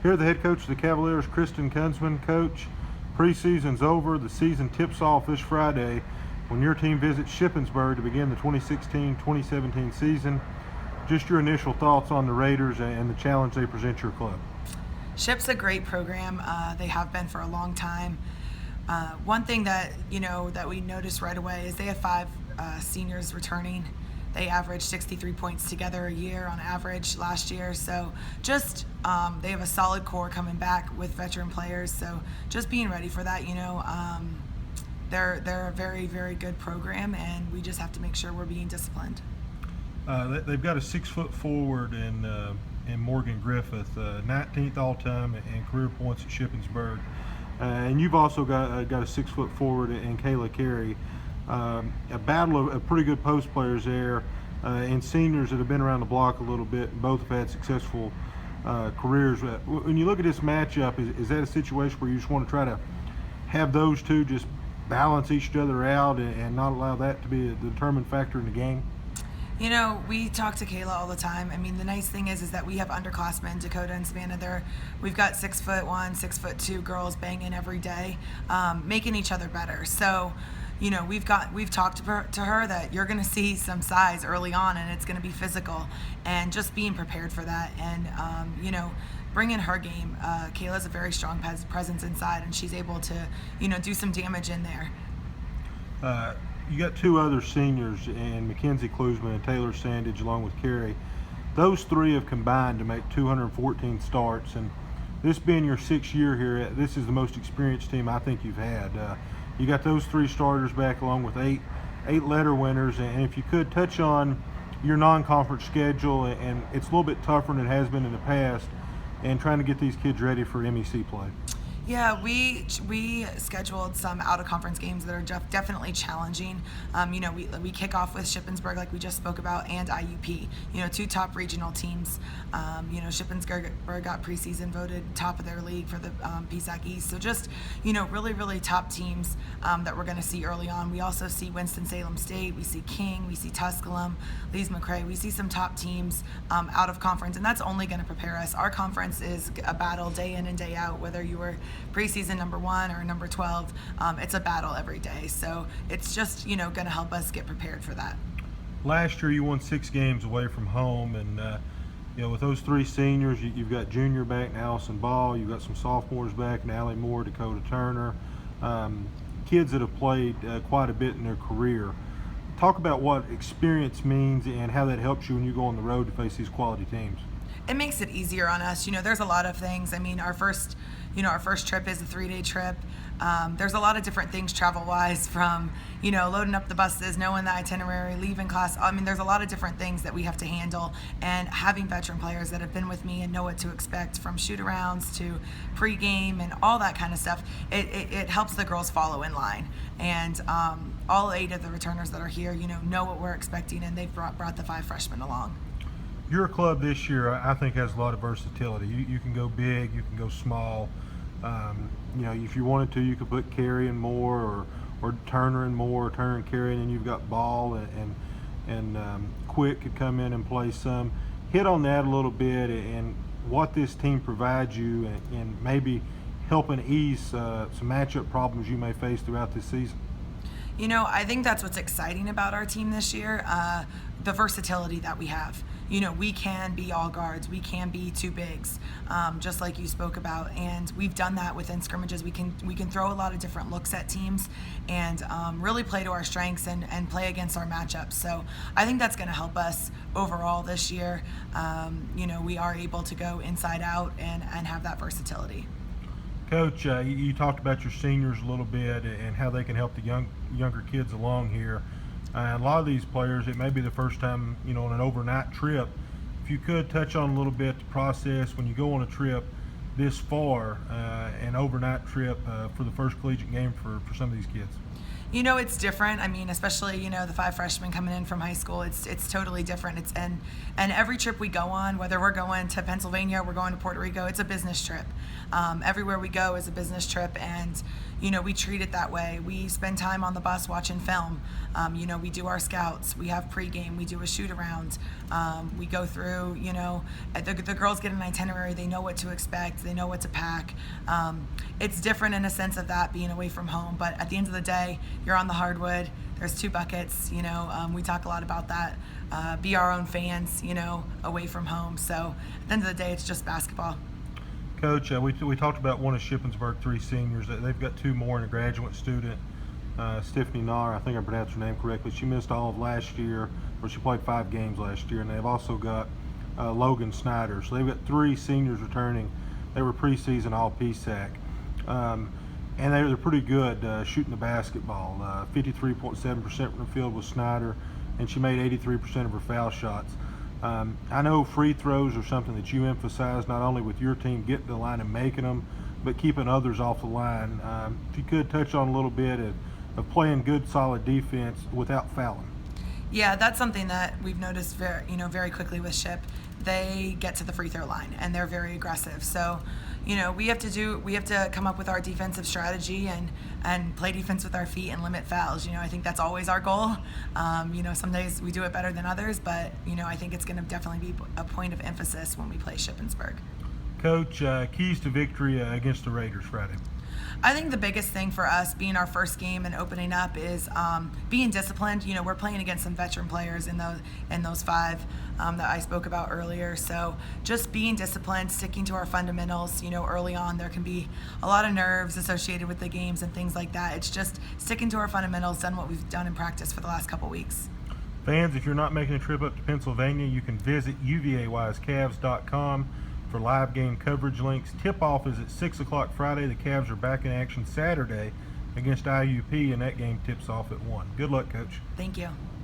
Here, the head coach of the Cavaliers, Kristin Kunzman. Coach, preseason's over. The season tips off this Friday when your team visits Shippensburg to begin the 2016-2017 season. Just your initial thoughts on the Raiders and the challenge they present your club. Ship's a great program. They have been for a long time. One thing that that we noticed right away is they have 5 seniors returning. They averaged 63 points together a year on average last year. So just they have a solid core coming back with veteran players. So just being ready for that. They're a very, very good program, and we just have to make sure we're being disciplined. They've got a 6-foot forward in Morgan Griffith, 19th all-time in career points at Shippensburg. And you've also got a 6-foot forward in Kayla Carey. A battle of pretty good post players there, and seniors that have been around the block a little bit. Both have had successful careers. When you look at this matchup, is that a situation where you just want to try to have those two just balance each other out and not allow that to be a determined factor in the game? We talk to Kayla all the time. I mean, the nice thing is that we have underclassmen, Dakota and Savannah. We've got 6'1", 6'2" girls banging every day, making each other better. So, we've talked to her that you're going to see some size early on, and it's going to be physical, and just being prepared for that, and bring in her game. Kayla's a very strong presence inside, and she's able to do some damage in there. You got 2 other seniors in Mackenzie Kunzman and Taylor Sandage, along with Carey. Those 3 have combined to make 214 starts, and this being your 6th year here, this is the most experienced team I think you've had. You got those 3 starters back, along with 8 letter winners, and if you could touch on your non-conference schedule, and it's a little bit tougher than it has been in the past, and trying to get these kids ready for MEC play. Yeah, we scheduled some out-of-conference games that are definitely challenging. We kick off with Shippensburg, like we just spoke about, and IUP. 2 top regional teams. Shippensburg got preseason voted top of their league for the PSAC East. So just really, really top teams that we're going to see early on. We also see Winston-Salem State. We see King. We see Tusculum, Lees McRae. We see some top teams out of conference, and that's only going to prepare us. Our conference is a battle day in and day out, whether you were preseason number 1 or number 12. It's a battle every day, so it's just going to help us get prepared for that. Last year you won 6 games away from home, and with those 3 seniors, you've got junior back in Allison Ball, you've got some sophomores back in Allie Moore, Dakota Turner, kids that have played quite a bit in their career. Talk about what experience means and how that helps you when you go on the road to face these quality teams. It makes it easier on us. There's a lot of things. I mean, our first trip is a 3-day trip. There's a lot of different things travel-wise, from, loading up the buses, knowing the itinerary, leaving class. I mean, there's a lot of different things that we have to handle, and having veteran players that have been with me and know what to expect, from shoot-arounds to pregame and all that kind of stuff, it helps the girls follow in line. And all 8 of the returners that are here, know what we're expecting, and they've brought the 5 freshmen along. Your club this year, I think, has a lot of versatility. You can go big, you can go small. If you wanted to, you could put Carey and Moore, or Turner and Moore, Turner and Carey, and then you've got Ball and Quick could come in and play some. Hit on that a little bit, and what this team provides you, and maybe helping ease some matchup problems you may face throughout this season. I think that's what's exciting about our team this year, the versatility that we have. We can be all guards, we can be 2 bigs, just like you spoke about, and we've done that within scrimmages. We can throw a lot of different looks at teams, and really play to our strengths and play against our matchups. So I think that's going to help us overall this year. We are able to go inside out and have that versatility. Coach, you talked about your seniors a little bit and how they can help the younger kids along here. A lot of these players, it may be the first time, on an overnight trip. If you could touch on a little bit the process when you go on a trip this far, an overnight trip for the first collegiate game for some of these kids. It's different. I mean, especially the 5 freshmen coming in from high school. It's totally different. And every trip we go on, whether we're going to Pennsylvania, we're going to Puerto Rico, it's a business trip. Everywhere we go is a business trip, and we treat it that way. We spend time on the bus watching film. We do our scouts. We have pregame. We do a shoot around. We go through. The girls get an itinerary. They know what to expect. They know what to pack. It's different in a sense of that being away from home, but at the end of the day, you're on the hardwood. There's 2 buckets. We talk a lot about that. Be our own fans. Away from home. So at the end of the day, it's just basketball. Coach, we talked about one of Shippensburg 3 seniors. They've got 2 more and a graduate student, Stephanie Nahr. I think I pronounced her name correctly. She missed all of last year, or she played 5 games last year, and they've also got Logan Snyder. So they've got 3 seniors returning. They were preseason all PSAC. And they're pretty good shooting the basketball. 53.7% from the field with Snyder, and she made 83% of her foul shots. I know free throws are something that you emphasize not only with your team getting to the line and making them, but keeping others off the line. If you could touch on a little bit of playing good, solid defense without fouling. Yeah, that's something that we've noticed very quickly with Ship. They get to the free throw line and they're very aggressive. So, we have to come up with our defensive strategy and play defense with our feet and limit fouls. I think that's always our goal. Some days we do it better than others, but I think it's going to definitely be a point of emphasis when we play Shippensburg. Coach, keys to victory against the Raiders Friday. I think the biggest thing for us being our first game and opening up is being disciplined. We're playing against some veteran players in those 5 that I spoke about earlier. So just being disciplined, sticking to our fundamentals. Early on there can be a lot of nerves associated with the games and things like that. It's just sticking to our fundamentals, done what we've done in practice for the last couple weeks. Fans, if you're not making a trip up to Pennsylvania, you can visit uvayscavs.com for live game coverage links. Tip-off is at 6 o'clock Friday. The Cavs are back in action Saturday against IUP, and that game tips off at 1. Good luck, Coach. Thank you.